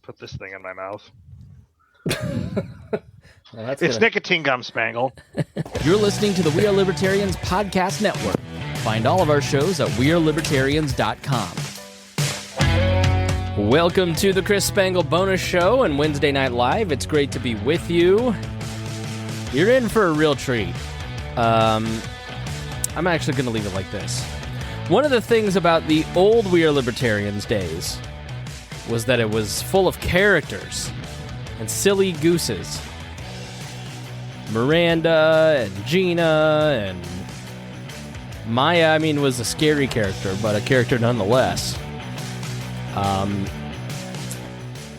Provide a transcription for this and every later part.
put this thing in my mouth. Well, It's nicotine gum, Spangle. You're listening to the We Are Libertarians podcast network. Find all of our shows at wearelibertarians.com. Welcome to the Chris Spangle bonus show and Wednesday Night Live. It's great to be with you. You're in for a real treat. I'm actually going to leave it like this. One of the things about the old We Are Libertarians days was that it was full of characters and silly gooses. Miranda and Gina and Maya, was a scary character, but a character nonetheless.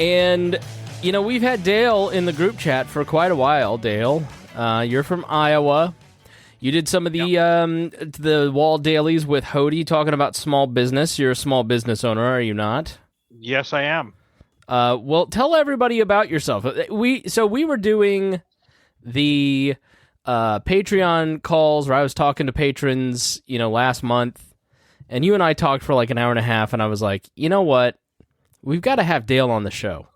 And, we've had Dale in the group chat for quite a while. Dale, you're from Iowa. You did some of the WAL dailies with Hody talking about small business. You're a small business owner, are you not? Yes, I am. Well, tell everybody about yourself. We were doing the Patreon calls where I was talking to patrons, last month, and you and I talked for like an hour and a half, and I was like, you know what? We've got to have Dale on the show.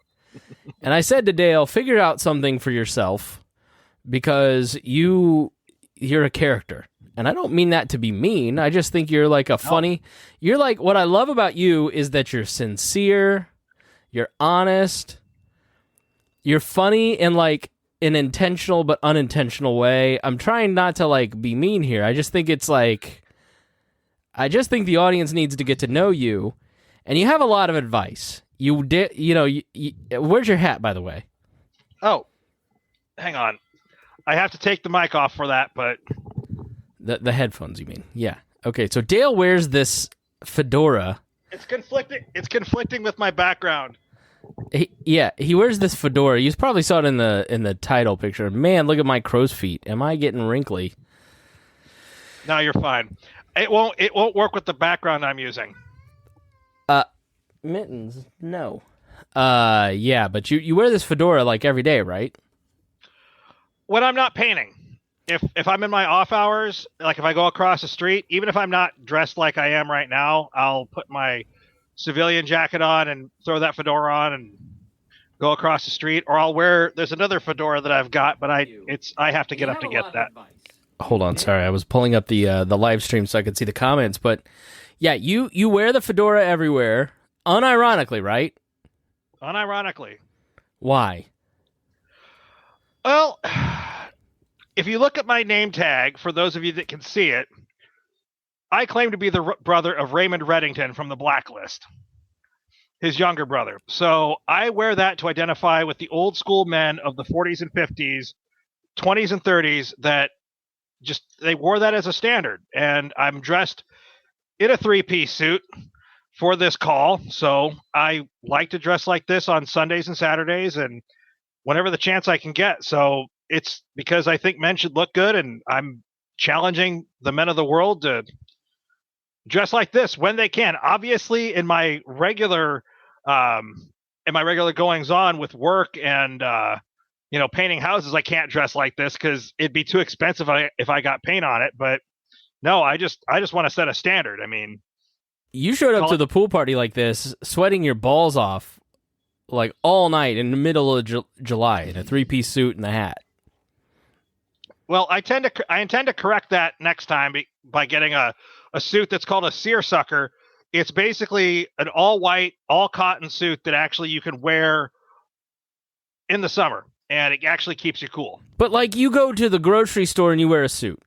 And I said to Dale, figure out something for yourself, because you're a character. And I don't mean that to be mean. I just think you're like you're like, what I love about you is that you're sincere, you're honest, you're funny in like an intentional but unintentional way. I'm trying not to like be mean here. I just think the audience needs to get to know you, and you have a lot of advice. Where's your hat, by the way? Oh, hang on. I have to take the mic off for that, but the headphones, you mean? Yeah. Okay. So Dale wears this fedora. It's conflicting with my background. He wears this fedora. You probably saw it in the title picture. Man, look at my crow's feet. Am I getting wrinkly? No, you're fine. It won't work with the background I'm using. Mittens, no. Yeah, but you wear this fedora like every day, right? When I'm not painting. If I'm in my off hours, like if I go across the street, even if I'm not dressed like I am right now, I'll put my civilian jacket on and throw that fedora on and go across the street, or there's another fedora that I've got, but I have to get up to get that. Hold on, sorry, I was pulling up the live stream so I could see the comments, but yeah, you wear the fedora everywhere, unironically, right? Unironically. Why? Well, if you look at my name tag, for those of you that can see it, I claim to be the brother of Raymond Reddington from The Blacklist, his younger brother. So I wear that to identify with the old school men of the 40s and 50s, 20s and 30s that they wore that as a standard. And I'm dressed in a three-piece suit for this call. So I like to dress like this on Sundays and Saturdays and whenever the chance I can get. So it's because I think men should look good, and I'm challenging the men of the world to dress like this when they can. Obviously, in my regular goings on with work and painting houses, I can't dress like this because it'd be too expensive if I got paint on it. But no, I just want to set a standard. You showed up to the pool party like this, sweating your balls off like all night in the middle of July in a three-piece suit and a hat. Well, I intend to correct that next time by getting a suit that's called a seersucker. It's basically an all-white, all-cotton suit that actually you can wear in the summer, and it actually keeps you cool. But like you go to the grocery store and you wear a suit.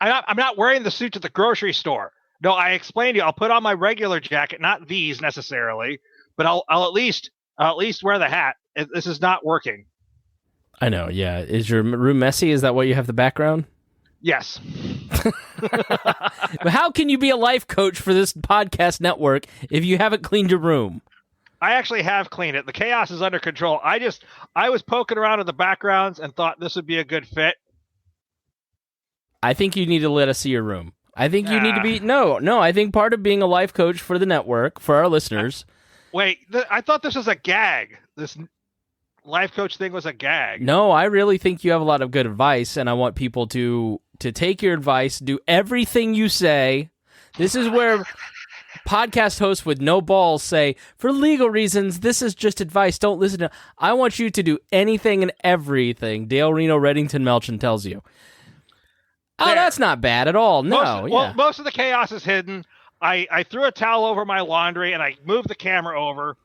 I'm not wearing the suit at the grocery store. No, I explained to you. I'll put on my regular jacket, not these necessarily, but I'll at least wear the hat. This is not working. I know, yeah. Is your room messy? Is that why you have the background? Yes. But how can you be a life coach for this podcast network if you haven't cleaned your room? I actually have cleaned it. The chaos is under control. I was poking around in the backgrounds and thought this would be a good fit. I think you need to let us see your room. I think you need to be... No, I think part of being a life coach for the network, for our listeners... Wait, I thought this was a gag. This life coach thing was a gag. No, I really think you have a lot of good advice, and I want people to take your advice, do everything you say. This is where podcast hosts with no balls say, for legal reasons, this is just advice. Don't listen to. I want you to do anything and everything Dale Reno Reddington Melchin tells you. Oh, There. that's not bad at all. No, most of the chaos is hidden. I threw a towel over my laundry and I moved the camera over.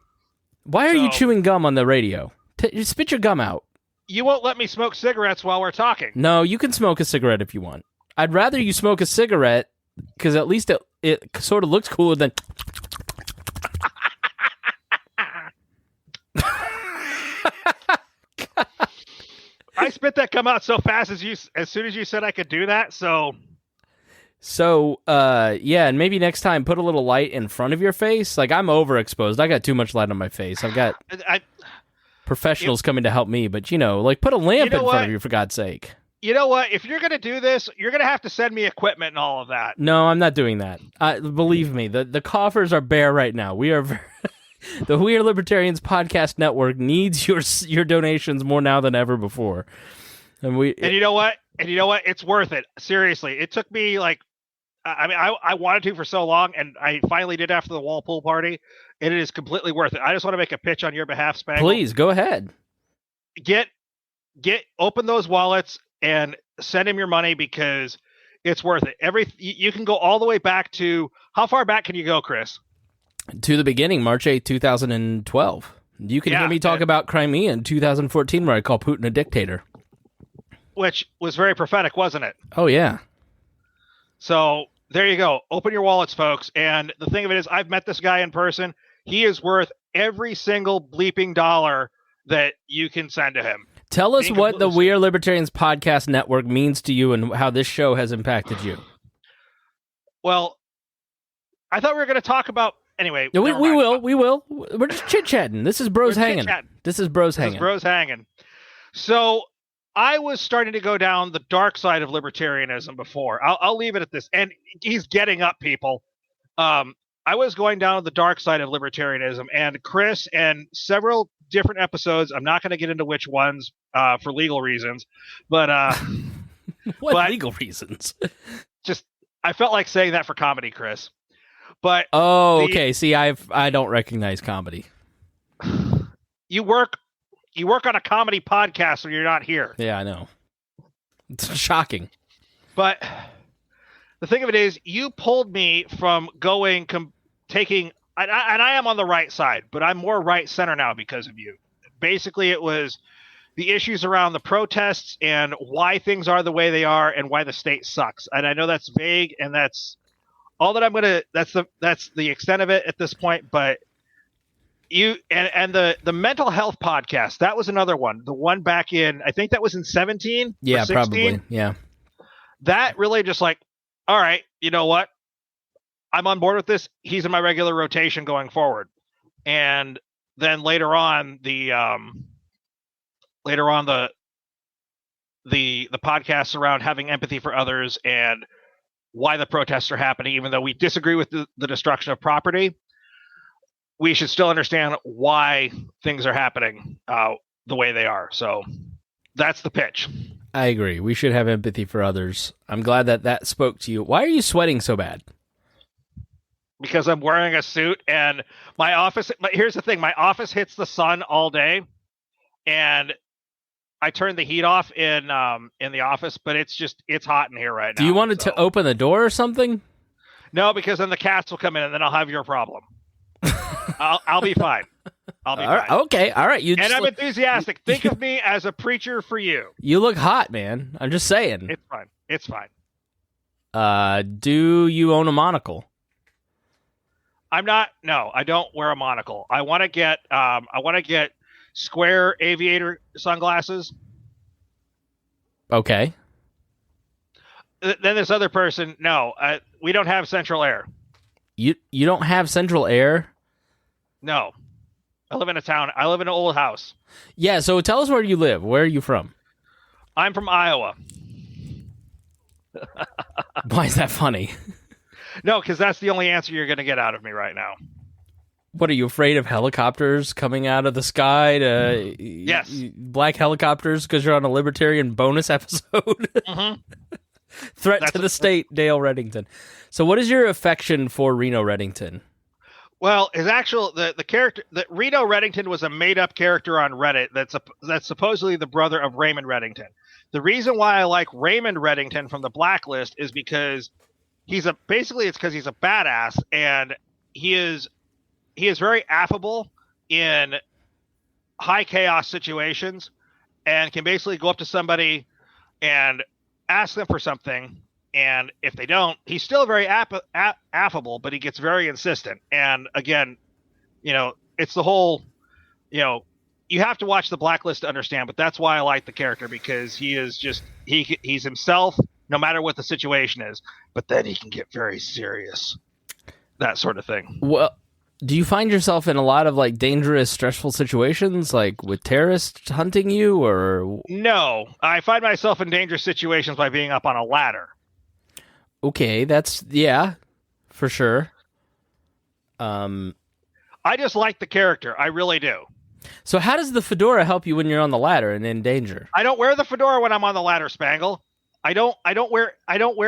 Why are you chewing gum on the radio? Spit your gum out. You won't let me smoke cigarettes while we're talking. No, you can smoke a cigarette if you want. I'd rather you smoke a cigarette because at least it sort of looks cooler than. I spit that gum out so fast as soon as you said I could do that. So, yeah, and maybe next time put a little light in front of your face. Like, I'm overexposed. I got too much light on my face. I've got professionals coming to help me, but like put a lamp in front of you for God's sake. You know what? If you're going to do this, you're going to have to send me equipment and all of that. No, I'm not doing that. Believe me, the coffers are bare right now. We are the We Are Libertarians podcast network needs your donations more now than ever before. And you know what? It's worth it. Seriously, it took me I wanted to for so long, and I finally did after the wall pool party, and it is completely worth it. I just want to make a pitch on your behalf, Spangle. Please go ahead. Open those wallets and send him your money because it's worth it. You can go all the way back to how far back can you go, Chris? To the beginning, March 8, 2012. You can hear me talk about Crimea in 2014, where I call Putin a dictator. Which was very prophetic, wasn't it? Oh, yeah. So there you go. Open your wallets, folks. And the thing of it is, I've met this guy in person. He is worth every single bleeping dollar that you can send to him. Tell us what the We Are Libertarians podcast network means to you and how this show has impacted you. Well, I thought we were going to talk about... Anyway, we will. We're just chit-chatting. This is Bros Hanging. This is Bros Hanging. So I was starting to go down the dark side of libertarianism before. I'll leave it at this. And he's getting up, people. I was going down the dark side of libertarianism, and Chris and several different episodes, I'm not going to get into which ones for legal reasons, but legal reasons? Just I felt like saying that for comedy, Chris. But okay. See, I don't recognize comedy. You work on a comedy podcast when you're not here. Yeah, I know. It's shocking. But the thing of it is, you pulled me from taking, and I am on the right side, but I'm more right center now because of you. Basically, it was the issues around the protests and why things are the way they are and why the state sucks. And I know that's vague, and that's all that I'm going to, that's the extent of it at this point. But you, and the mental health podcast, that was another one. The one back in, I think that was in 17. Yeah, or 16. probably. Yeah. That really just like, all right, you know what? I'm on board with this. He's in my regular rotation going forward. And then later on the podcasts around having empathy for others and why the protests are happening, even though we disagree with the destruction of property, we should still understand why things are happening the way they are. So that's the pitch. I agree. We should have empathy for others. I'm glad that spoke to you. Why are you sweating so bad? Because I'm wearing a suit and my office. But here's the thing: my office hits the sun all day, and I turned the heat off in the office. But it's hot in here right now. Do you want to open the door or something? No, because then the cats will come in, and then I'll have your problem. I'll be fine. I'll be fine. Okay, all right. I'm enthusiastic. Think of me as a preacher for you. You look hot, man. I'm just saying. It's fine. Do you own a monocle? I'm not. No, I don't wear a monocle. I want to get square aviator sunglasses. Okay. Then this other person. No, we don't have central air. You don't have central air? No. I live in a town. I live in an old house. Yeah, so tell us where you live. Where are you from? I'm from Iowa. Why is that funny? No, because that's the only answer you're going to get out of me right now. What, are you afraid of helicopters coming out of the sky? Yes. Black helicopters because you're on a libertarian bonus episode? Mm-hmm. Threat to the state, Dale Reddington. So what is your affection for Reno Reddington? Well, his actual the character that Reno Reddington was a made up character on Reddit that's supposedly the brother of Raymond Reddington. The reason why I like Raymond Reddington from the Blacklist is because basically it's because he's a badass, and he is very affable in high chaos situations, and can basically go up to somebody and ask them for something. And if they don't, he's still very affable, but he gets very insistent. And again, it's the whole, you have to watch the Blacklist to understand, but that's why I like the character, because he is just, he's himself no matter what the situation is, but then he can get very serious, that sort of thing. Well, do you find yourself in a lot of like dangerous, stressful situations, like with terrorists hunting you, or? No, I find myself in dangerous situations by being up on a ladder. Okay, yeah, for sure. I just like the character. I really do. So how does the fedora help you when you're on the ladder and in danger? I don't wear the fedora when I'm on the ladder, Spangle. I don't wear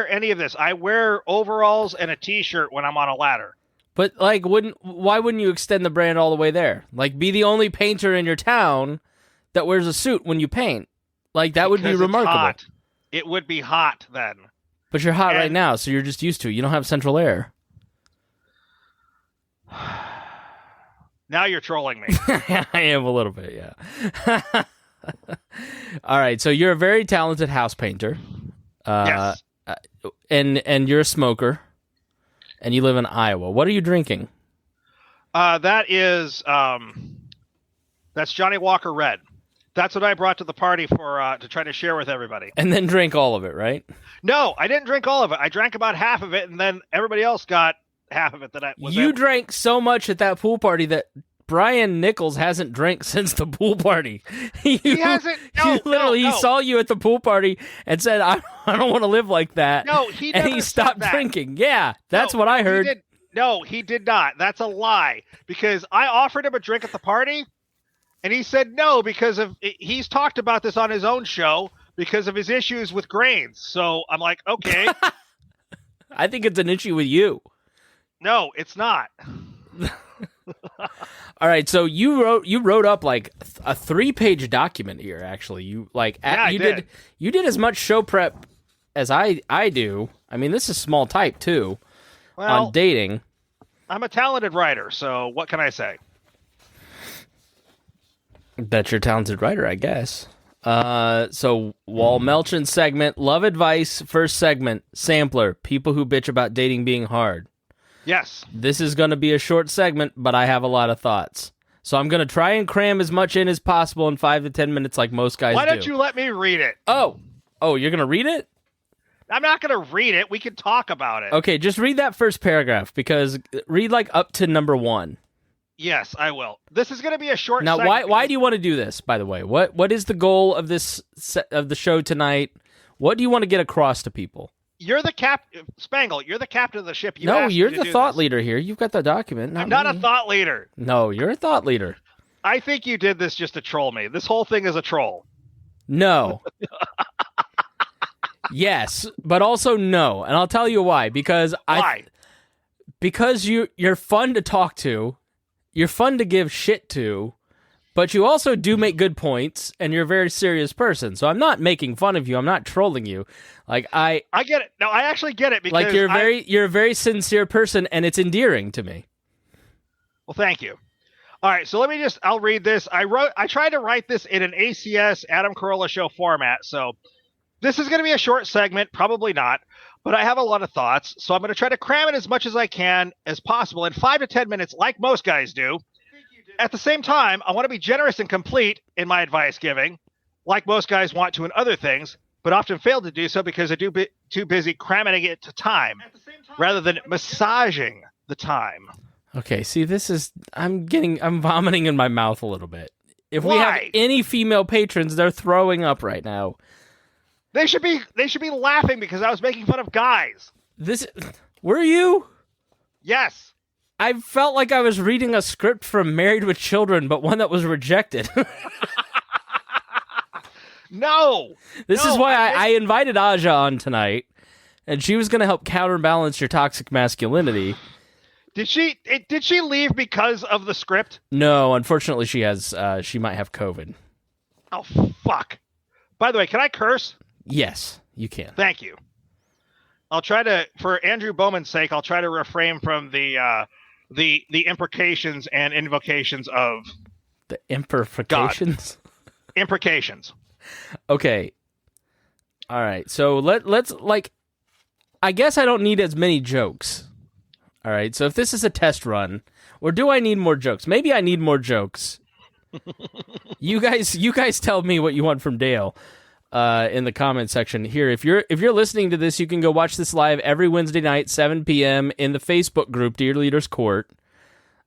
any of this. I wear overalls and a t-shirt when I'm on a ladder. But like, why wouldn't you extend the brand all the way there? Like, be the only painter in your town that wears a suit when you paint. Like, that would be remarkable. Hot. It would be hot then. But you're hot right now, so you're just used to it. You don't have central air. Now you're trolling me. I am a little bit, yeah. All right, so you're a very talented house painter. Yes. And you're a smoker, and you live in Iowa. What are you drinking? That's Johnny Walker Red. That's what I brought to the party for to try to share with everybody. And then drink all of it, right? No, I didn't drink all of it. I drank about half of it, and then everybody else got half of it. You drank so much at that pool party that Brian Nichols hasn't drank since the pool party. He hasn't. He saw you at the pool party and said, "I don't want to live like that." No, he never and he stopped said that. drinking. Yeah, that's what I heard. He did not. That's a lie. Because I offered him a drink at the party, and he said no because he's talked about this on his own show because of his issues with grains. So I'm like, okay. I think it's an issue with you. No, it's not. All right, so you wrote up like a 3-page document here. Actually, you did as much show prep as I do. I mean, this is small type too. Well, on dating. I'm a talented writer, so what can I say? That's your talented writer, I guess. So Wal Melchin segment, love advice. First segment, sampler, people who bitch about dating being hard. Yes. This is going to be a short segment, but I have a lot of thoughts. So I'm going to try and cram as much in as possible in 5 to 10 minutes like most guys do. Why don't you let me read it? Oh, you're going to read it? I'm not going to read it. We can talk about it. Okay, just read that first paragraph, because read like up to number 1. Yes, I will. This is going to be a short now, segment. Why do you want to do this, by the way? What is the goal of of the show tonight? What do you want to get across to people? You're the Spangle, you're the captain of the ship. You're the thought leader here. You've got the document. I'm not a thought leader. No, you're a thought leader. I think you did this just to troll me. This whole thing is a troll. No. Yes, but also no. And I'll tell you why. Because because you're fun to talk to. You're fun to give shit to. But you also do make good points, and you're a very serious person. So I'm not making fun of you. I'm not trolling you. Like I get it. No, I actually get it, because like you're a very sincere person, and it's endearing to me. Well, thank you. All right, so I'll read this. I tried to write this in an ACS Adam Carolla show format. So this is going to be a short segment, probably not, but I have a lot of thoughts. So I'm going to try to cram it as much as I can as possible in 5 to 10 minutes, like most guys do. At the same time, I want to be generous and complete in my advice giving, like most guys want to in other things, but often fail to do so because they're too busy cramming it to time rather than massaging the time. Okay, see, I'm vomiting in my mouth a little bit. If we have any female patrons, they're throwing up right now. They should be laughing because I was making fun of guys. Were you? Yes. I felt like I was reading a script from Married with Children, but one that was rejected. No. This is why I invited Aja on tonight, and she was going to help counterbalance your toxic masculinity. Did she leave because of the script? No, unfortunately, she might have COVID. Oh, fuck. By the way, can I curse? Yes, you can. Thank you. I'll try to, for Andrew Bowman's sake, I'll try to refrain from the imprecations and invocations of the imperfections. Imprecations. Okay. All right. So let's like. I guess I don't need as many jokes. All right. So if this is a test run, or do I need more jokes? Maybe I need more jokes. You guys tell me what you want from Dale. In the comment section here. If you're listening to this, you can go watch this live every Wednesday night, 7 p.m. in the Facebook group Dear Leaders Court.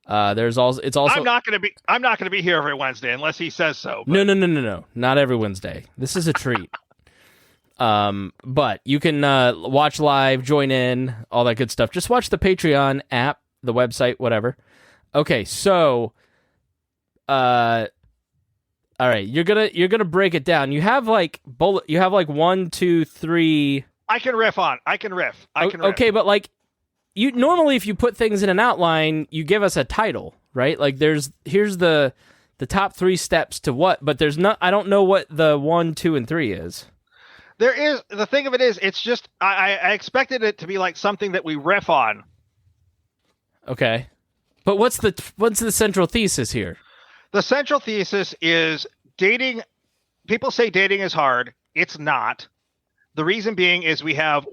It's also I'm not going to be here every Wednesday unless he says so. But... No. Not every Wednesday. This is a treat. But you can watch live, join in, all that good stuff. Just watch the Patreon app, the website, whatever. Okay, so all right, you're gonna break it down. You have like 1, 2, 3. I can riff. Okay, but like you normally, if you put things in an outline, you give us a title, right? Like here's the top 3 steps to what, but there's not. I don't know what the 1, 2, and 3 is. There is, the thing of it is, it's just I expected it to be like something that we riff on. Okay, but what's the central thesis here? The central thesis is dating. People say dating is hard. It's not. The reason being is we have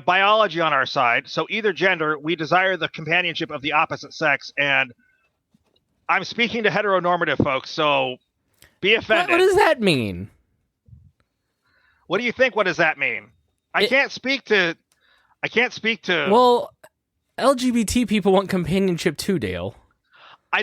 biology on our side. So either gender, we desire the companionship of the opposite sex. And I'm speaking to heteronormative folks, so be offended. What does that mean? What do you think? What does that mean? I can't speak to. Well, LGBT people want companionship too, Dale. I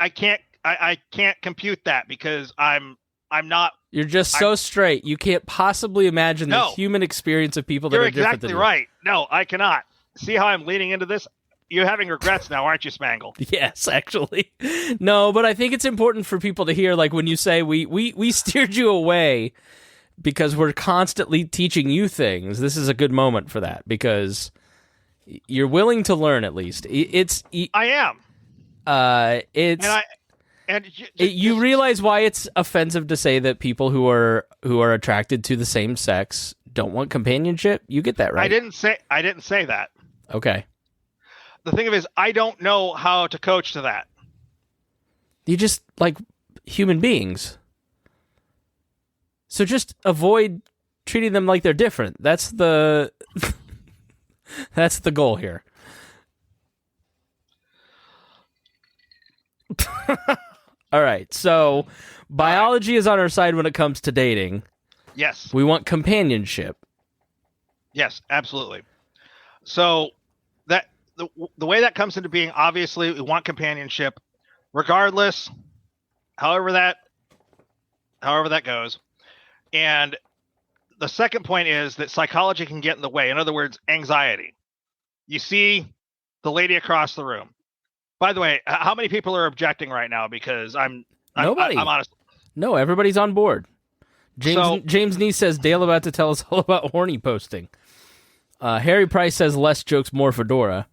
can't compute that because I'm not. You're just so straight. You can't possibly imagine the human experience of people that are different than you. You're exactly right. No, I cannot. See how I'm leaning into this? You're having regrets now, aren't you, Spangle? Yes, actually. No, but I think it's important for people to hear, like when you say we steered you away because we're constantly teaching you things. This is a good moment for that because you're willing to learn at least. I am. You realize why it's offensive to say that people who are attracted to the same sex don't want companionship? You get that right? I didn't say that. Okay. The thing of it is, I don't know how to coach to that. You just like human beings. So just avoid treating them like they're different. That's the goal here. All right, so biology is on our side when it comes to dating. Yes. We want companionship. Yes, absolutely. So that the way that comes into being, obviously, we want companionship, regardless, however that goes. And the second point is that psychology can get in the way. In other words, anxiety. You see the lady across the room. By the way, how many people are objecting right now? Because nobody. I'm honest. No, everybody's on board. James Nee says Dale about to tell us all about horny posting. Harry Price says less jokes, more fedora.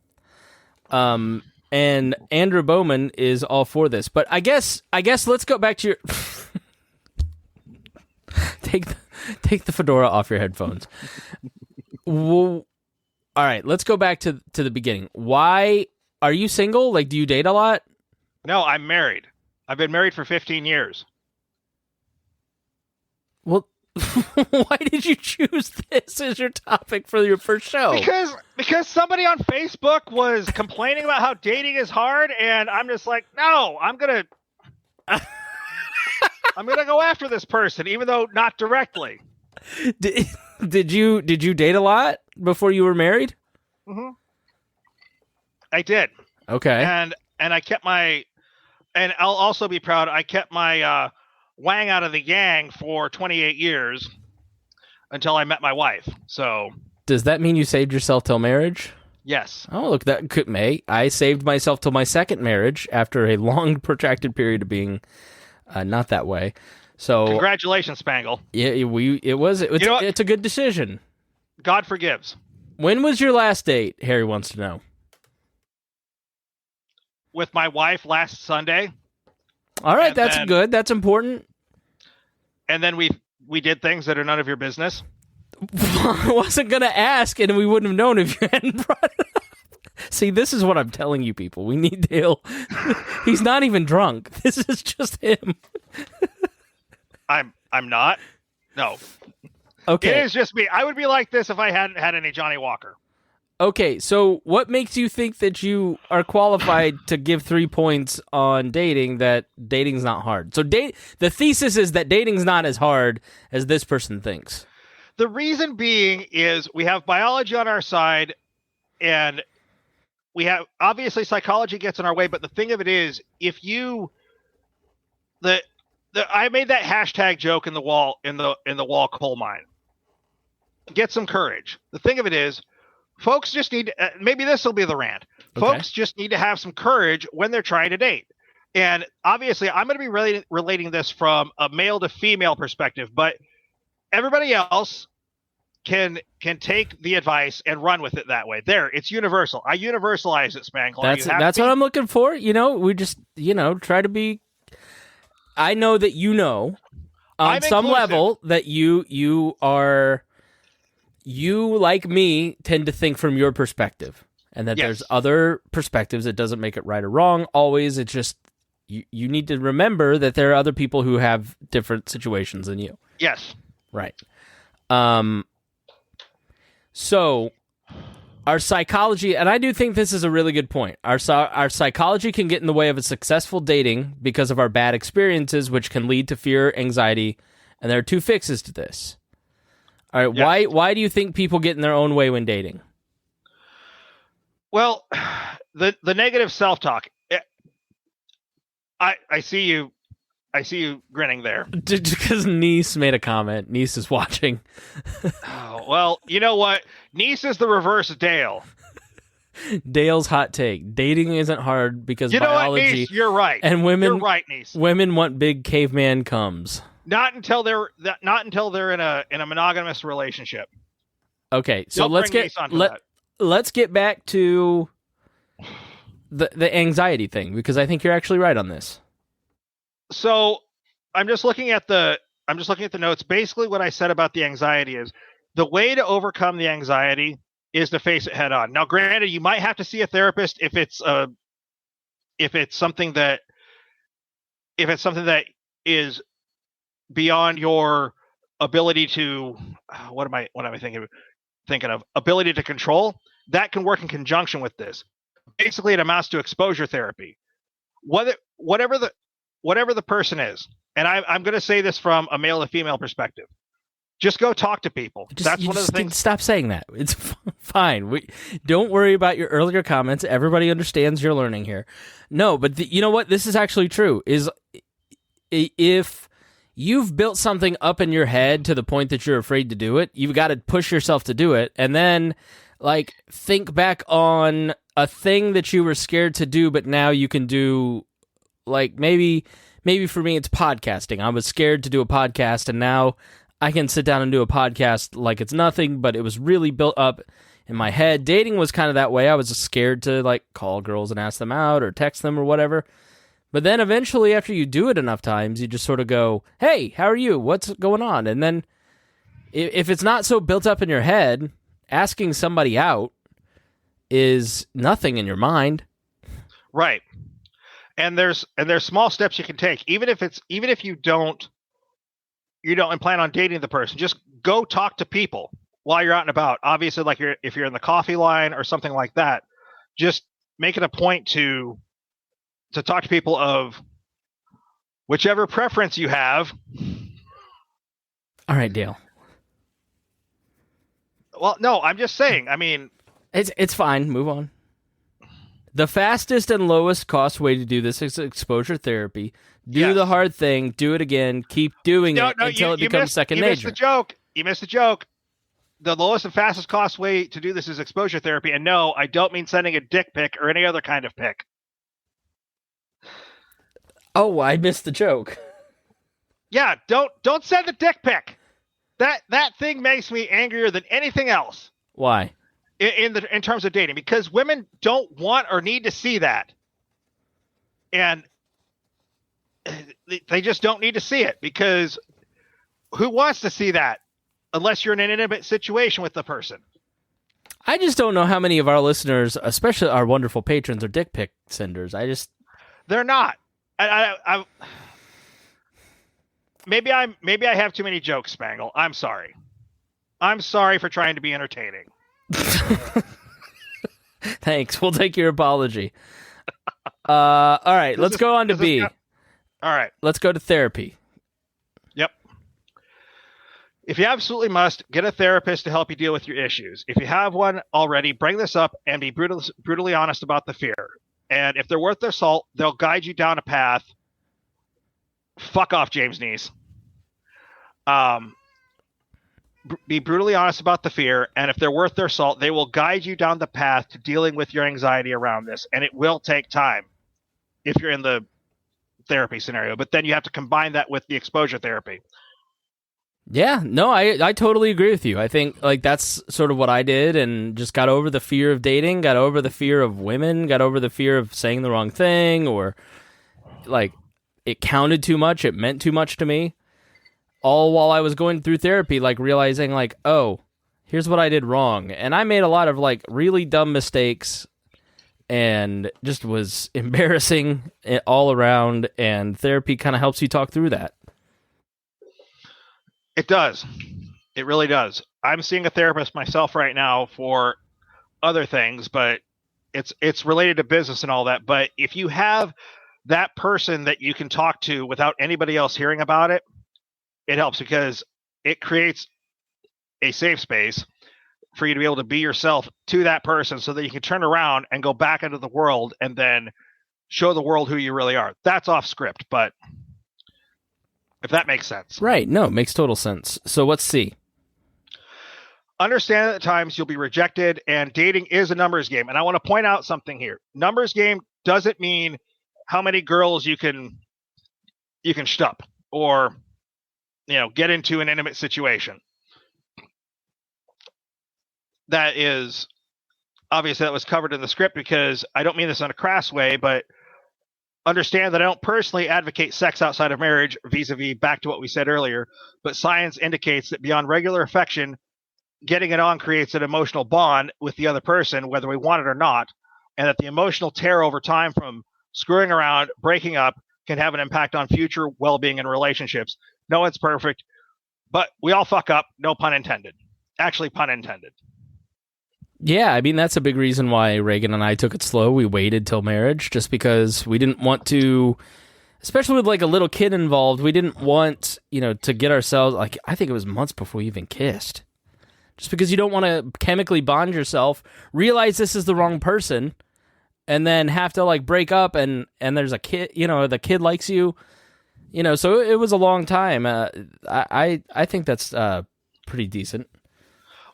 And Andrew Bowman is all for this. But I guess let's go back to your take the fedora off your headphones. Well, all right, let's go back to the beginning. Why are you single? Like, do you date a lot? No, I'm married. I've been married for 15 years. Well, why did you choose this as your topic for your first show? Because somebody on Facebook was complaining about how dating is hard, and I'm just like, no, I'm gonna go after this person, even though not directly. Did you date a lot before you were married? Mm-hmm. I did. Okay. And I kept and I'll also be proud, I kept my wang out of the yang for 28 years until I met my wife. So does that mean you saved yourself till marriage? Yes. Oh, look, that could may. I saved myself till my second marriage after a long protracted period of being not that way. So congratulations, Spangle. Yeah, it's a good decision. God forgives. When was your last date? Harry wants to know. with my wife last Sunday. All right, that's good. That's important. And then we did things that are none of your business. I wasn't going to ask, and we wouldn't have known if you hadn't brought it up. See, this is what I'm telling you people. We need Dale. He's not even drunk. This is just him. I'm not. No. Okay. It is just me. I would be like this if I hadn't had any Johnny Walker. Okay, so what makes you think that you are qualified to give 3 points on dating, that dating's not hard? So the thesis is that dating's not as hard as this person thinks. The reason being is we have biology on our side, and we have, obviously psychology gets in our way, but the thing of it is, if you I made that hashtag joke in the WAL coal mine. Get some courage. The thing of it is, folks just need maybe this will be the rant. Okay. Folks just need to have some courage when they're trying to date. And obviously, I'm going to be relating this from a male to female perspective, but everybody else can take the advice and run with it that way. There, it's universal. I universalize it, Spangler. That's what I'm looking for. We just, try to be. I know that on some level that you are. You, like me, tend to think from your perspective, and that there's other perspectives. It doesn't make it right or wrong always. It's just you need to remember that there are other people who have different situations than you. Yes. Right. So our psychology, and I do think this is a really good point. Our psychology can get in the way of a successful dating because of our bad experiences, which can lead to fear, anxiety, and there are 2 fixes to this. All right, yes. Why do you think people get in their own way when dating? Well, the negative self-talk. I see you grinning there. Because Niece made a comment. Niece is watching. Oh, well, you know what? Niece is the reverse Dale. Dale's hot take. Dating isn't hard because you know biology. What, Niece? You're right. And women. You're right, Niece. Women want big caveman cums. Not until they're in a monogamous relationship. Okay, so let's get back to the anxiety thing, because I think you're actually right on this. So I'm just looking at the notes. Basically, what I said about the anxiety is the way to overcome the anxiety is to face it head on. Now, granted, you might have to see a therapist if it's something that is beyond your ability to what am I thinking of ability to control. That can work in conjunction with this. Basically, it amounts to exposure therapy. Whatever the person is, and I'm going to say this from a male to female perspective. Just go talk to people. That's one of the things. Stop saying that. It's fine. Don't worry about your earlier comments. Everybody understands you're learning here. No, but you know what? This is actually true. Is if you've built something up in your head to the point that you're afraid to do it, you've got to push yourself to do it, and then think back on a thing that you were scared to do, but now you can do. Maybe for me it's podcasting. I was scared to do a podcast, and now I can sit down and do a podcast like it's nothing, but it was really built up in my head. Dating was kind of that way. I was scared to call girls and ask them out or text them or whatever. But then eventually, after you do it enough times, you just sort of go, hey, how are you? What's going on? And then if it's not so built up in your head, asking somebody out is nothing in your mind. Right. And there's small steps you can take. Even if you don't plan on dating the person, just go talk to people while you're out and about. Obviously, if you're in the coffee line or something like that, just make it a point to talk to people of whichever preference you have. All right, Dale. Well, no, I'm just saying. I mean, it's fine. Move on. The fastest and lowest cost way to do this is exposure therapy. Do the hard thing. Do it again. Keep doing it until it becomes second nature. You missed the joke. The lowest and fastest cost way to do this is exposure therapy. And no, I don't mean sending a dick pic or any other kind of pic. Oh, I missed the joke. Yeah, don't send the dick pic. That thing makes me angrier than anything else. Why? In terms of dating, because women don't want or need to see that. And they just don't need to see it, because who wants to see that unless you're in an intimate situation with the person? I just don't know how many of our listeners, especially our wonderful patrons, are dick pic senders. They're not. Maybe I have too many jokes, Spangle. I'm sorry. I'm sorry for trying to be entertaining. Thanks. We'll take your apology. All right, let's go on to B. All right. Let's go to therapy. Yep. If you absolutely must, get a therapist to help you deal with your issues. If you have one already, bring this up and be brutally honest about the fear. And if they're worth their salt, they'll guide you down a path. Fuck off, James Neese. Be brutally honest about the fear, and if they're worth their salt, they will guide you down the path to dealing with your anxiety around this. And it will take time if you're in the therapy scenario, but then you have to combine that with the exposure therapy. Yeah, no, I totally agree with you. I think like that's sort of what I did, and just got over the fear of dating, got over the fear of women, got over the fear of saying the wrong thing, or like it counted too much, it meant too much to me. All while I was going through therapy, like realizing like, oh, here's what I did wrong. And I made a lot of like really dumb mistakes and just was embarrassing all around. And therapy kind of helps you talk through that. It does. It really does. I'm seeing a therapist myself right now for other things, but it's related to business and all that. But if you have that person that you can talk to without anybody else hearing about it, it helps, because it creates a safe space for you to be able to be yourself to that person, so that you can turn around and go back into the world and then show the world who you really are. That's off script, but if that makes sense. Right. No, it makes total sense. So what's C? Understand that at times you'll be rejected, and dating is a numbers game. And I want to point out something here. Numbers game doesn't mean how many girls you can shtup or get into an intimate situation. That is, obviously that was covered in the script, because I don't mean this in a crass way, but understand that I don't personally advocate sex outside of marriage, vis-a-vis back to what we said earlier, but science indicates that beyond regular affection, getting it on creates an emotional bond with the other person, whether we want it or not, and that the emotional tear over time from screwing around, breaking up, can have an impact on future well-being in relationships. No one's perfect, but we all fuck up. No pun intended. Actually, pun intended. Yeah, I mean, that's a big reason why Reagan and I took it slow. We waited till marriage just because we didn't want to, especially with like a little kid involved, we didn't want, to get ourselves, like, I think it was months before we even kissed. Just because you don't want to chemically bond yourself, realize this is the wrong person, and then have to like break up and there's a kid, the kid likes you. So it was a long time. I think that's pretty decent.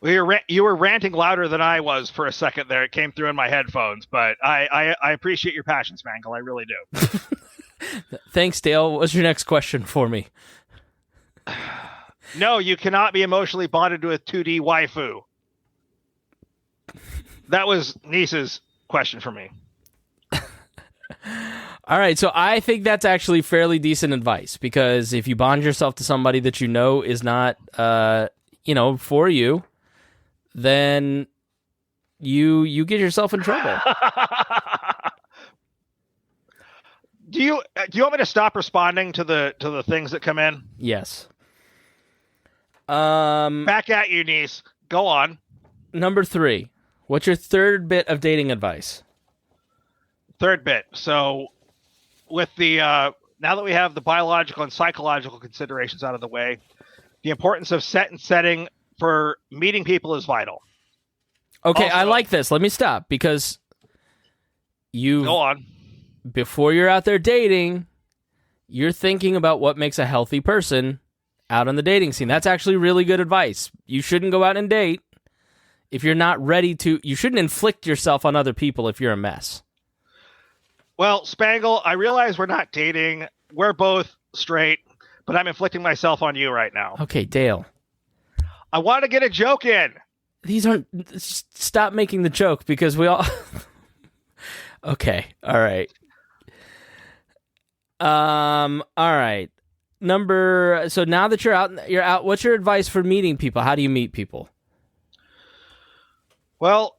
Well, you were ranting louder than I was for a second there. It came through in my headphones, but I appreciate your passion, Spangle. I really do. Thanks, Dale. What's your next question for me? No, you cannot be emotionally bonded to a 2D waifu. That was Niece's question for me. All right, so I think that's actually fairly decent advice, because if you bond yourself to somebody that you know is not, for you, then you get yourself in trouble. Do you want me to stop responding to the things that come in? Yes. Back at you, Niece. Go on. Number 3. What's your third bit of dating advice? Third bit. So, with the now that we have the biological and psychological considerations out of the way, the importance of setting for meeting people is vital. Okay, Also, I like this. Let me stop, because go on. Before you're out there dating, you're thinking about what makes a healthy person out on the dating scene. That's actually really good advice. You shouldn't go out and date if you're not ready to. You shouldn't inflict yourself on other people if you're a mess. Well, Spangle, I realize we're not dating. We're both straight, but I'm inflicting myself on you right now. Okay, Dale. I want to get a joke in. These aren't... Stop making the joke, because we all... Okay, all right. All right. So now that you're out. What's your advice for meeting people? How do you meet people? Well,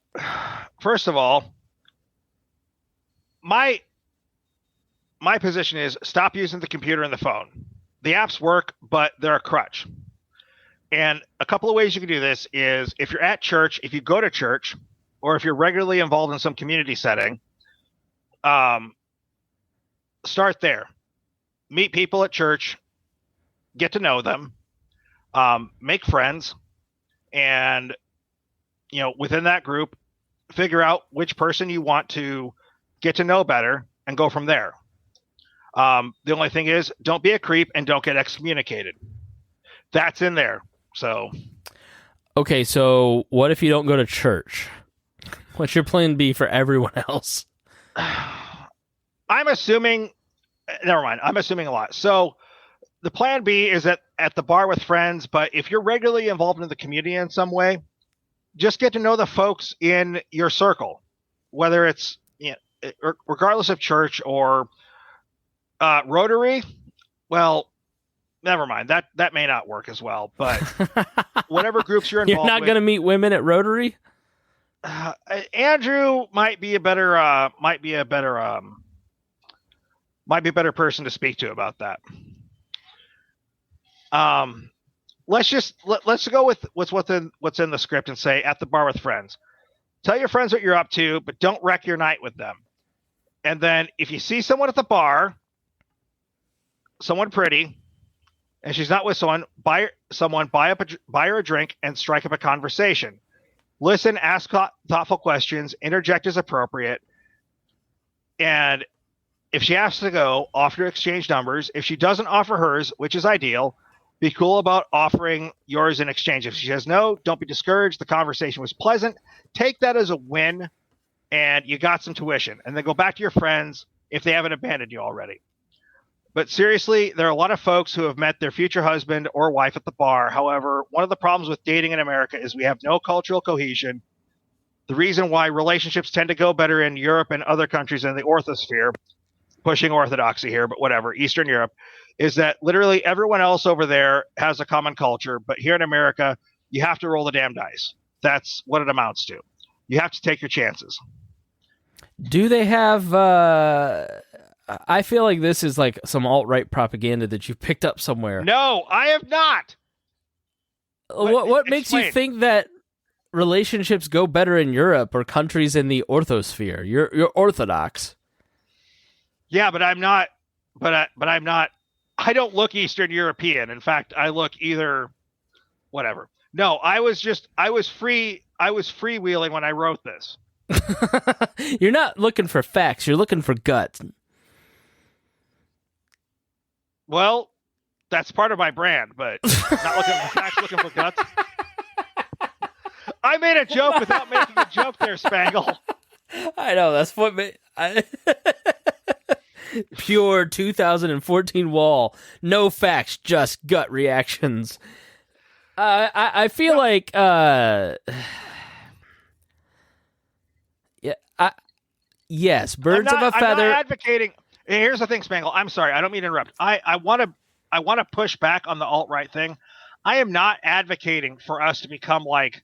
first of all, my position is stop using the computer and the phone. The apps work, but they're a crutch. And a couple of ways you can do this is if you're at church, if you go to church, or if you're regularly involved in some community setting, start there. Meet people at church, get to know them, make friends, and within that group, figure out which person you want to get to know better and go from there. The only thing is, don't be a creep and don't get excommunicated. That's in there. So, okay. So what if you don't go to church? What's your plan B for everyone else? I'm assuming. Never mind. I'm assuming a lot. So the plan B is at the bar with friends. But if you're regularly involved in the community in some way, just get to know the folks in your circle, whether it's regardless of church or Rotary. Well, never mind. That may not work as well. But whatever groups you're involved, you're not going to meet women at Rotary. Andrew might be a better person to speak to about that. Let's go with what's in the script and say at the bar with friends. Tell your friends what you're up to, but don't wreck your night with them. And then if you see someone at the bar, someone pretty, and she's not with someone, buy her a drink and strike up a conversation. Listen, ask thoughtful questions, interject as appropriate. And if she asks to go, offer to exchange numbers. If she doesn't offer hers, which is ideal, be cool about offering yours in exchange. If she says no, don't be discouraged. The conversation was pleasant. Take that as a win, and you got some tuition. And then go back to your friends if they haven't abandoned you already. But seriously, there are a lot of folks who have met their future husband or wife at the bar. However, one of the problems with dating in America is we have no cultural cohesion. The reason why relationships tend to go better in Europe and other countries in the orthosphere, pushing orthodoxy here, but whatever, Eastern Europe, is that literally everyone else over there has a common culture. But here in America, you have to roll the damn dice. That's what it amounts to. You have to take your chances. Do they have... I feel like this is like some alt-right propaganda that you picked up somewhere. No, I have not. What makes you think that relationships go better in Europe or countries in the orthosphere? You're Orthodox. Yeah, but I'm not. But I'm not. I don't look Eastern European. In fact, I look either. Whatever. No, I was freewheeling when I wrote this. You're not looking for facts. You're looking for guts. Well, that's part of my brand, but not looking for facts, looking for guts. I made a joke without making a joke there, Spangle. I know, that's what pure 2014 WAL. No facts, just gut reactions. I feel like yes, birds of a feather. I'm not advocating. Here's the thing, Spangle. I'm sorry. I don't mean to interrupt. I want to push back on the alt-right thing. I am not advocating for us to become like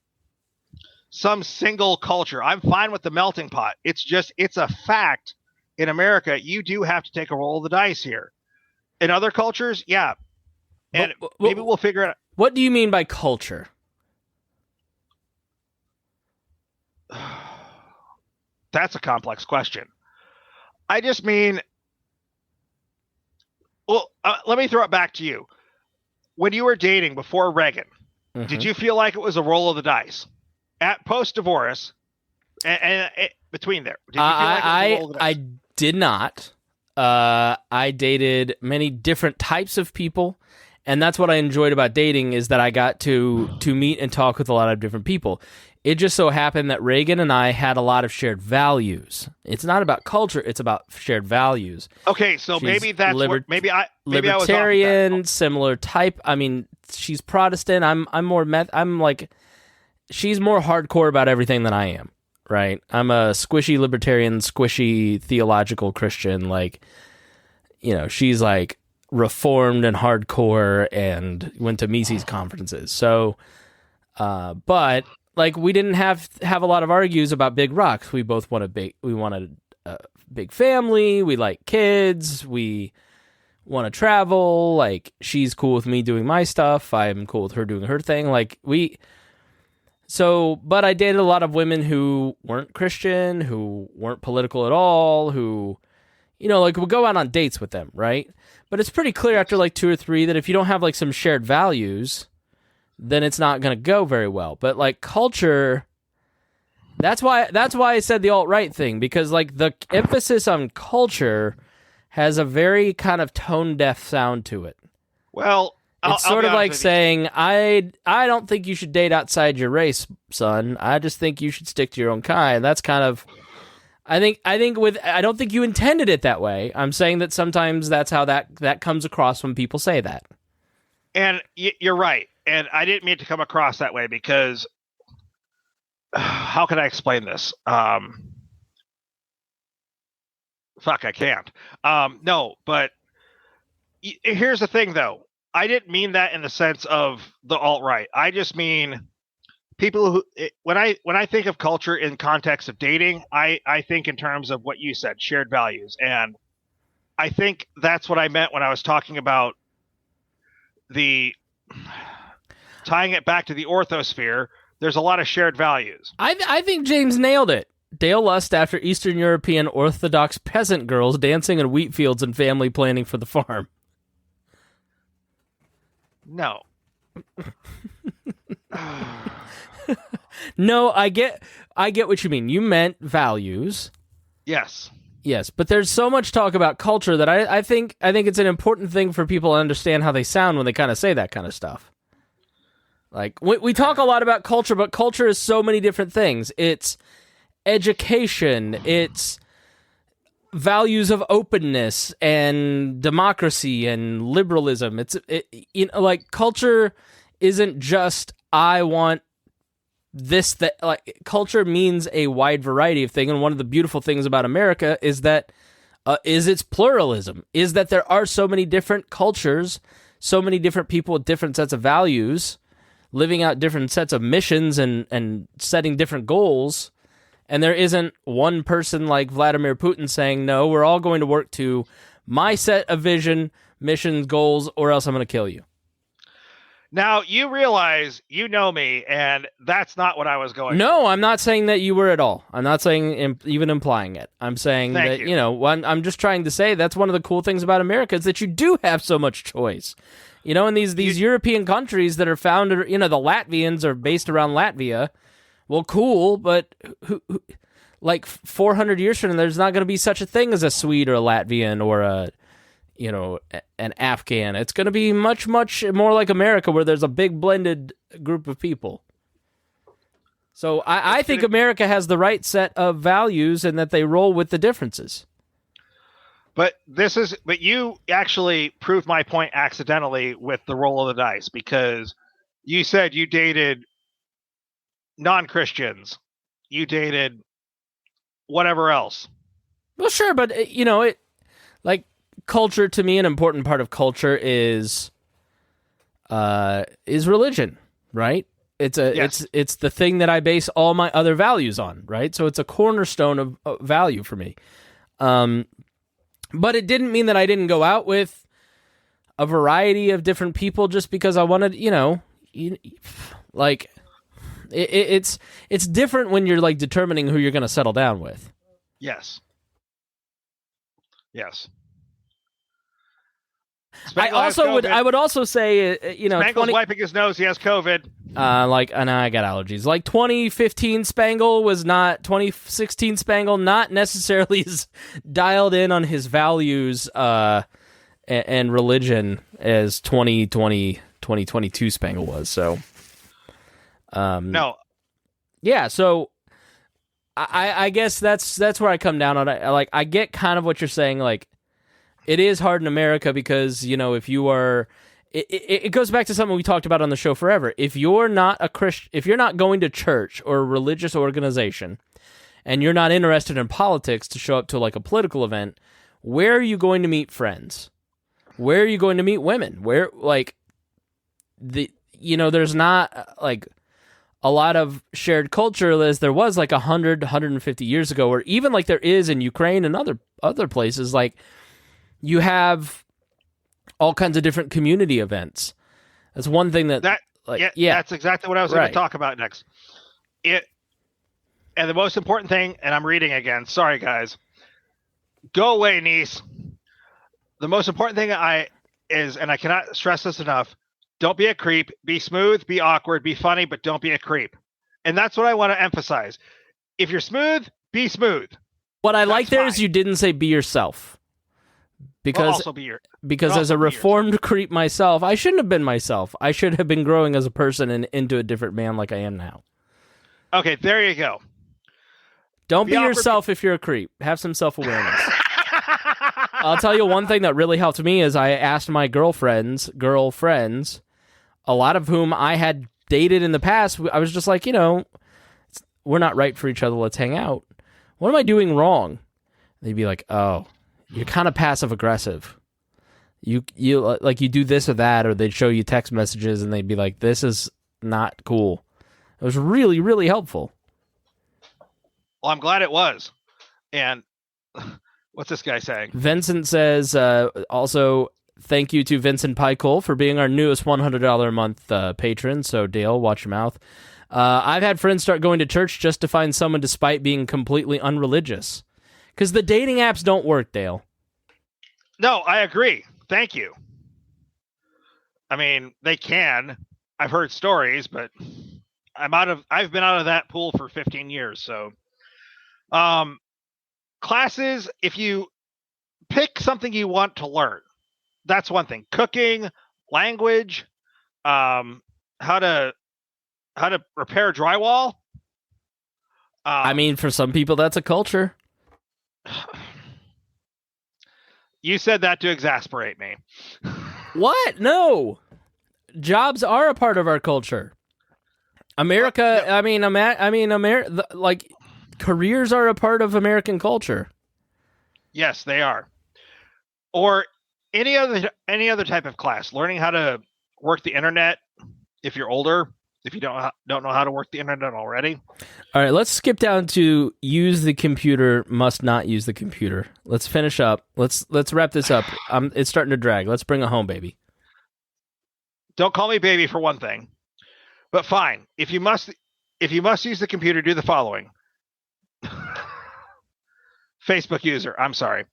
some single culture. I'm fine with the melting pot. It's a fact in America. You do have to take a roll of the dice here. In other cultures, yeah. And maybe we'll figure it out. What do you mean by culture? That's a complex question. I just mean... Well, let me throw it back to you. When you were dating before Reagan, did you feel like it was a roll of the dice? At post-divorce, and between there, did you feel like it was a roll of the dice? I did not. I dated many different types of people, and that's what I enjoyed about dating is that I got to meet and talk with a lot of different people. It just so happened that Reagan and I had a lot of shared values. It's not about culture; it's about shared values. Okay, so maybe that's maybe I libertarian, was off similar type. I mean, she's Protestant. I'm more she's more hardcore about everything than I am. Right? I'm a squishy libertarian, squishy theological Christian. Like, she's like reformed and hardcore and went to Mises conferences. So, but like we didn't have a lot of argues about big rocks. We both wanted a big family. We like kids. We want to travel. Like she's cool with me doing my stuff. I'm cool with her doing her thing. But I dated a lot of women who weren't Christian, who weren't political at all, who, like would go out on dates with them, right? But it's pretty clear after like 2 or 3 that if you don't have like some shared values, then it's not going to go very well. But like culture, that's why I said the alt-right thing, because like the emphasis on culture has a very kind of tone-deaf sound to it. Well, it's sort of like saying, I don't think you should date outside your race, son. I just think you should stick to your own kind. That's kind of, I don't think you intended it that way. I'm saying that sometimes that's how that comes across when people say that. And you're right. And I didn't mean to come across that way because how can I explain this? Fuck, I can't. No, but here's the thing though. I didn't mean that in the sense of the alt-right. I just mean people who, when I think of culture in context of dating, I think in terms of what you said, shared values. And I think that's what I meant when I was talking about tying it back to the orthosphere. There's a lot of shared values. I think James nailed it. Dale lust after Eastern European Orthodox peasant girls dancing in wheat fields and family planning for the farm. No. No, I get what you mean. You meant values. Yes. Yes, but there's so much talk about culture that I think it's an important thing for people to understand how they sound when they kind of say that kind of stuff. Like, we talk a lot about culture, but culture is so many different things. It's education, it's values of openness and democracy and liberalism. Like culture isn't just I want this, that, like culture means a wide variety of things. And one of the beautiful things about America is that is its pluralism, is that there are so many different cultures, so many different people with different sets of values, living out different sets of missions and setting different goals. And there isn't one person like Vladimir Putin saying, no, we're all going to work to my set of vision, missions, goals, or else I'm going to kill you. Now, you realize you know me, and that's not what I was going No, I'm not saying that you were at all. I'm not saying even implying it. I'm saying Thank that, you. I'm just trying to say that's one of the cool things about America is that you do have so much choice. In these European countries that are founded, the Latvians are based around Latvia. Well, cool, but who, like 400 years from now, there's not going to be such a thing as a Swede or a Latvian or an Afghan. It's going to be much, much more like America, where there's a big blended group of people. So I think America has the right set of values and that they roll with the differences. But you actually proved my point accidentally with the roll of the dice, because you said you dated non-Christians, you dated whatever else. Well, sure, but it like culture to me, an important part of culture is religion, right? It's the thing that I base all my other values on, right? So it's a cornerstone of value for me. But it didn't mean that I didn't go out with a variety of different people just because I wanted, like. It's different when you're like determining who you're going to settle down with. Yes. I would also say, Spangle's wiping his nose. He has COVID. And I got allergies. Like 2015 Spangle was not 2016 Spangle, not necessarily as dialed in on his values and religion as 2022 Spangle was. So. No. Yeah, so I guess that's where I come down on it. I get kind of what you're saying. Like, it is hard in America because, if you are, it goes back to something we talked about on the show forever. If you're not a Christian, if you're not going to church or a religious organization, and you're not interested in politics to show up to like a political event, where are you going to meet friends? Where are you going to meet women? Where, like, there's not, like, a lot of shared culture as there was, like, 100, 150 years ago, or even like there is in Ukraine and other places. Like, you have all kinds of different community events. That's one thing that that's exactly what I was going to talk about next. And the most important thing, and I'm reading again, sorry guys, go away, niece. The most important thing is, and I cannot stress this enough, don't be a creep, be smooth, be awkward, be funny, but don't be a creep. And that's what I want to emphasize. If you're smooth, be smooth. What I like there is you didn't say be yourself. Because as a reformed creep myself, I shouldn't have been myself. I should have been growing as a person and into a different man like I am now. Okay, there you go. Don't be yourself if you're a creep. Have some self-awareness. I'll tell you one thing that really helped me is I asked my girlfriends, a lot of whom I had dated in the past. I was just like, we're not right for each other. Let's hang out. What am I doing wrong? They'd be like, oh, you're kind of passive aggressive. You do this or that, or they'd show you text messages and they'd be like, this is not cool. It was really, really helpful. Well, I'm glad it was. And what's this guy saying? Vincent says, also, thank you to Vincent Pycole for being our newest $100 a month patron. So, Dale, watch your mouth. I've had friends start going to church just to find someone despite being completely unreligious. Because the dating apps don't work, Dale. No, I agree. Thank you. I mean, they can. I've heard stories, but I've been out of that pool for 15 years. So, classes, if you pick something you want to learn, that's one thing. Cooking, language, how to repair drywall. I mean, for some people, that's a culture. You said that to exasperate me. What? No. Jobs are a part of our culture. America, no. Like, careers are a part of American culture. Yes, they are. Or any other type of class, learning how to work the internet if you're older, if you don't know how to work the internet already. All right, let's skip down to use the computer, must not use the computer. Let's finish up. Let's wrap this up. It's starting to drag. Let's bring it home, baby. Don't call me baby for one thing. But fine. If you must use the computer, do the following. Facebook user, I'm sorry.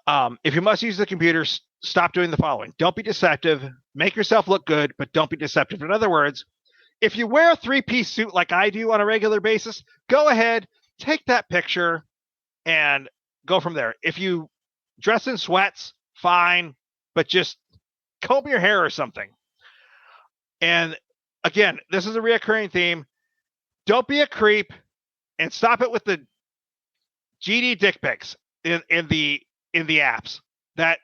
If you must use the computer, stop doing the following. Don't be deceptive. Make yourself look good, but don't be deceptive. In other words, if you wear a 3-piece suit like I do on a regular basis, go ahead, take that picture, and go from there. If you dress in sweats, fine, but just comb your hair or something. And again, this is a reoccurring theme. Don't be a creep, and stop it with the GD dick pics in the apps. That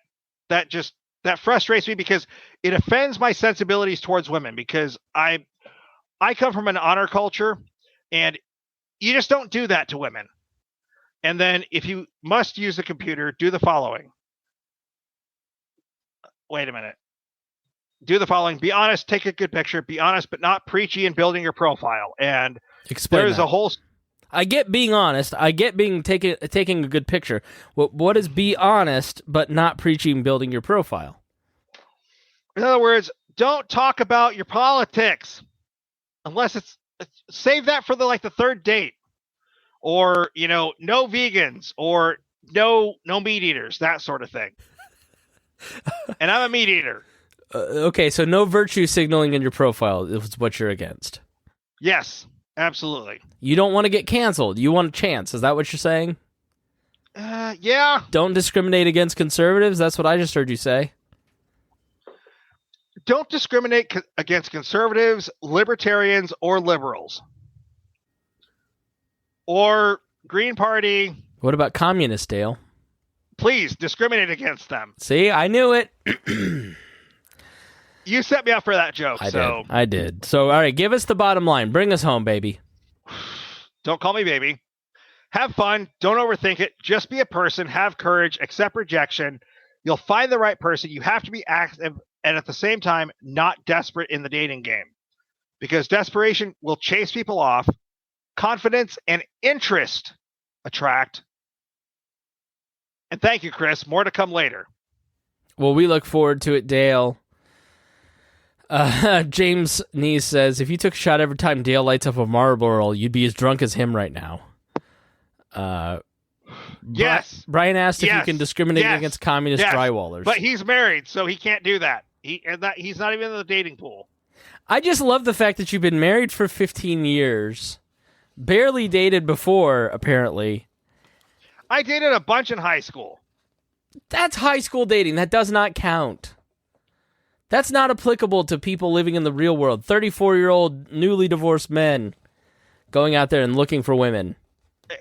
frustrates me because it offends my sensibilities towards women, because I come from an honor culture, and you just don't do that to women. And then if you must use the computer, do the following. Wait a minute. Do the following. Be honest, take a good picture. Be honest, but not preachy in building your profile. And there's a whole... I get being honest. I get being taking a good picture. What is be honest, but not preaching building your profile? In other words, don't talk about your politics unless it's save that for the third date, or no vegans, or no meat eaters, that sort of thing. And I'm a meat eater. Okay, so no virtue signaling in your profile is what you're against. Yes. Absolutely. You don't want to get canceled. You want a chance. Is that what you're saying? Yeah. Don't discriminate against conservatives. That's what I just heard you say. Don't discriminate against conservatives, libertarians, or liberals. Or Green Party. What about communists, Dale? Please discriminate against them. See, I knew it. You set me up for that joke. I did. So, all right, give us the bottom line. Bring us home, baby. Don't call me baby. Have fun. Don't overthink it. Just be a person. Have courage. Accept rejection. You'll find the right person. You have to be active and at the same time not desperate in the dating game, because desperation will chase people off. Confidence and interest attract. And thank you, Chris. More to come later. Well, we look forward to it, Dale. James Neese says, if you took a shot every time Dale lights up a Marlboro, you'd be as drunk as him right now. Yes. Brian asked if Yes. you can discriminate Yes. against communist Yes. drywallers. But he's married, so he can't do that. He's not even in the dating pool. I just love the fact that you've been married for 15 years, barely dated before, apparently. I dated a bunch in high school. That's high school dating. That does not count. That's not applicable to people living in the real world. 34-year-old newly divorced men going out there and looking for women.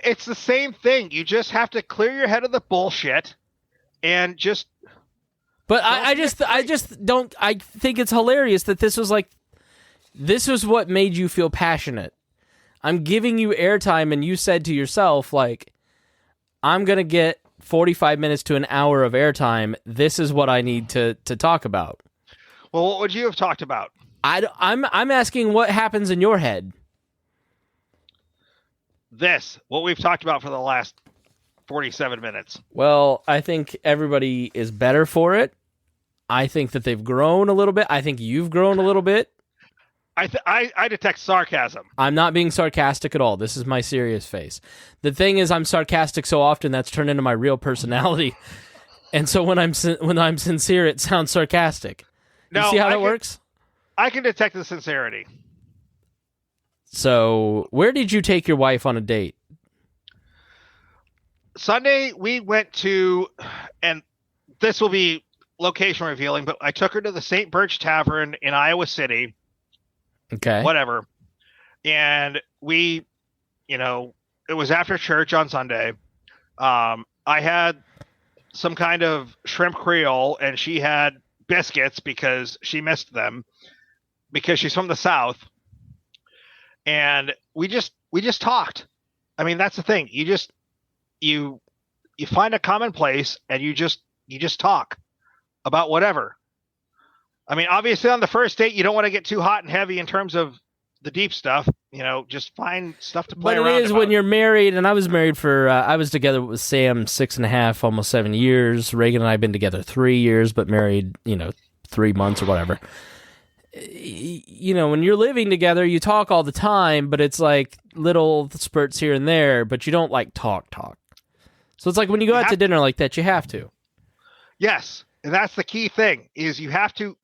It's the same thing. You just have to clear your head of the bullshit and just. But I think it's hilarious that this was what made you feel passionate. I'm giving you airtime, and you said to yourself, like, I'm going to get 45 minutes to an hour of airtime. This is what I need to talk about. Well, what would you have talked about? I'm asking what happens in your head. What we've talked about for the last 47 minutes. Well, I think everybody is better for it. I think that they've grown a little bit. I think you've grown a little bit. I detect sarcasm. I'm not being sarcastic at all. This is my serious face. The thing is, I'm sarcastic so often that's turned into my real personality. And so when I'm sincere, it sounds sarcastic. You see how that works? I can detect the sincerity. So, where did you take your wife on a date? Sunday, we went to, and this will be location revealing, but I took her to the St. Birch Tavern in Iowa City. Okay. Whatever. And we, it was after church on Sunday. I had some kind of shrimp Creole, and she had biscuits because she missed them because she's from the South. And we just talked. I mean, that's the thing. You find a common place and you just talk about whatever. I mean, obviously on the first date, you don't want to get too hot and heavy in terms of the deep stuff. Just find stuff to play around. But it is when you're married, and I was married for, I was together with Sam 6.5, almost 7 years. Reagan and I have been together 3 years, but married, 3 months or whatever. When you're living together, you talk all the time, but it's like little spurts here and there, but you don't like talk. So it's like when you go out to dinner like that, you have to. Yes. And that's the key thing is you have to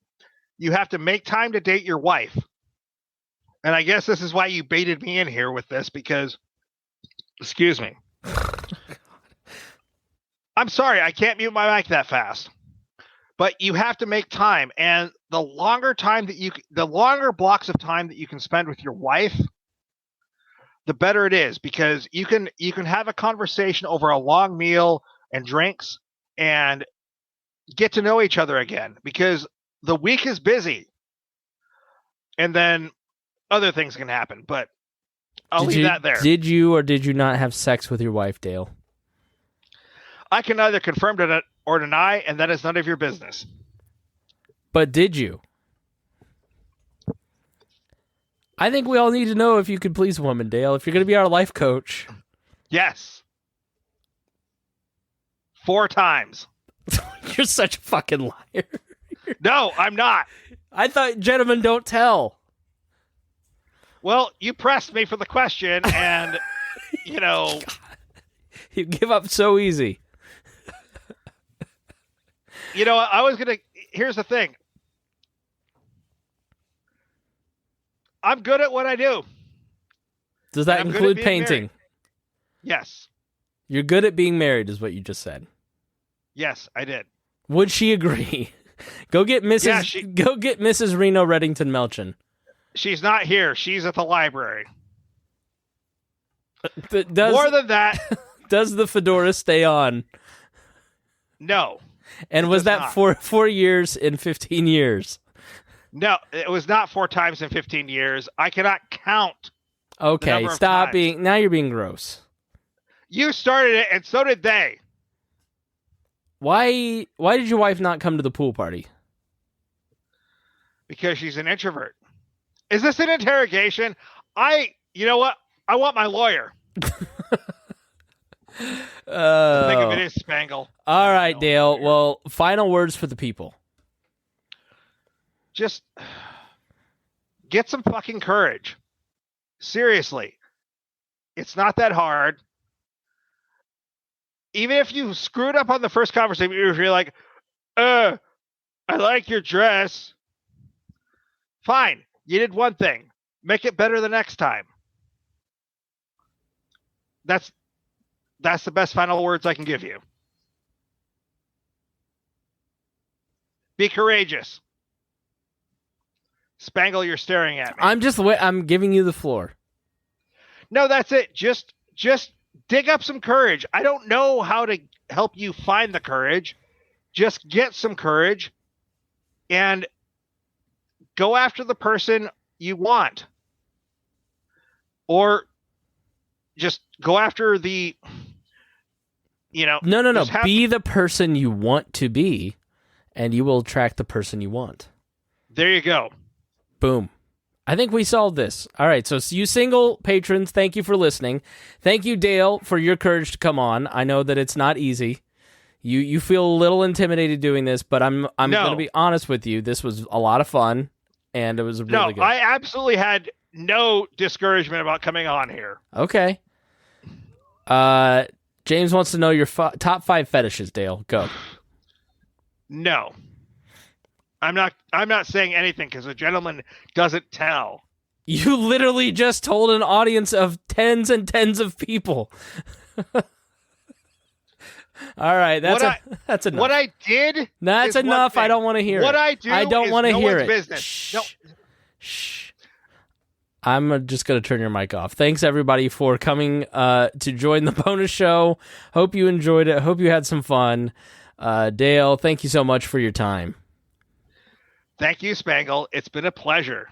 make time to date your wife. And I guess this is why you baited me in here with this because, excuse me. I'm sorry. I can't mute my mic that fast. But you have to make time, and the longer blocks of time that you can spend with your wife, the better it is, because you can have a conversation over a long meal and drinks and get to know each other again, because the week is busy, and then other things can happen. But I'll leave that there. Did you or did you not have sex with your wife, Dale? I can neither confirm or deny, and that is none of your business. But did you? I think we all need to know if you could please a woman, Dale. If you're going to be our life coach. Yes. 4 times. You're such a fucking liar. No, I'm not. I thought gentlemen don't tell. Well, you pressed me for the question, and, You give up so easy. Here's the thing. I'm good at what I do. Does that include painting? Married. Yes. You're good at being married is what you just said. Yes, I did. Would she agree? Go get Mrs. Reno Reddington Melchin. She's not here. She's at the library. More than that. Does the fedora stay on? No. And was that 4 years in 15 years? No, it was not 4 times in 15 years. I cannot count. Okay, stop being. Now you're being gross. You started it, and so did they. Why did your wife not come to the pool party? Because she's an introvert. Is this an interrogation? You know what? I want my lawyer. I think of it as Spangle. All right, Dale. Well, final words for the people. Just get some fucking courage. Seriously. It's not that hard. Even if you screwed up on the first conversation, if you're like, I like your dress. Fine. You did one thing. Make it better the next time. That's the best final words I can give you. Be courageous. Spangle, you're staring at me. I'm giving you the floor. No, that's it. Just dig up some courage. I don't know how to help you find the courage. Just get some courage and go after the person you want. Or just go after the, No. Be the person you want to be, and you will attract the person you want. There you go. Boom. I think we solved this. All right, so you single patrons, thank you for listening. Thank you, Dale, for your courage to come on. I know that it's not easy. You feel a little intimidated doing this, but I'm going to be honest with you. This was a lot of fun, and it was really good. I absolutely had no discouragement about coming on here. Okay. James wants to know your top 5 fetishes, Dale. Go. No. I'm not saying anything because a gentleman doesn't tell. You literally just told an audience of tens and tens of people. All right, that's enough. What I did. That's enough. I don't want to hear what it. I do. I don't want to hear it. Business. Shh. I'm just going to turn your mic off. Thanks, everybody, for coming to join the bonus show. Hope you enjoyed it. Hope you had some fun. Dale, thank you so much for your time. Thank you, Spangle. It's been a pleasure.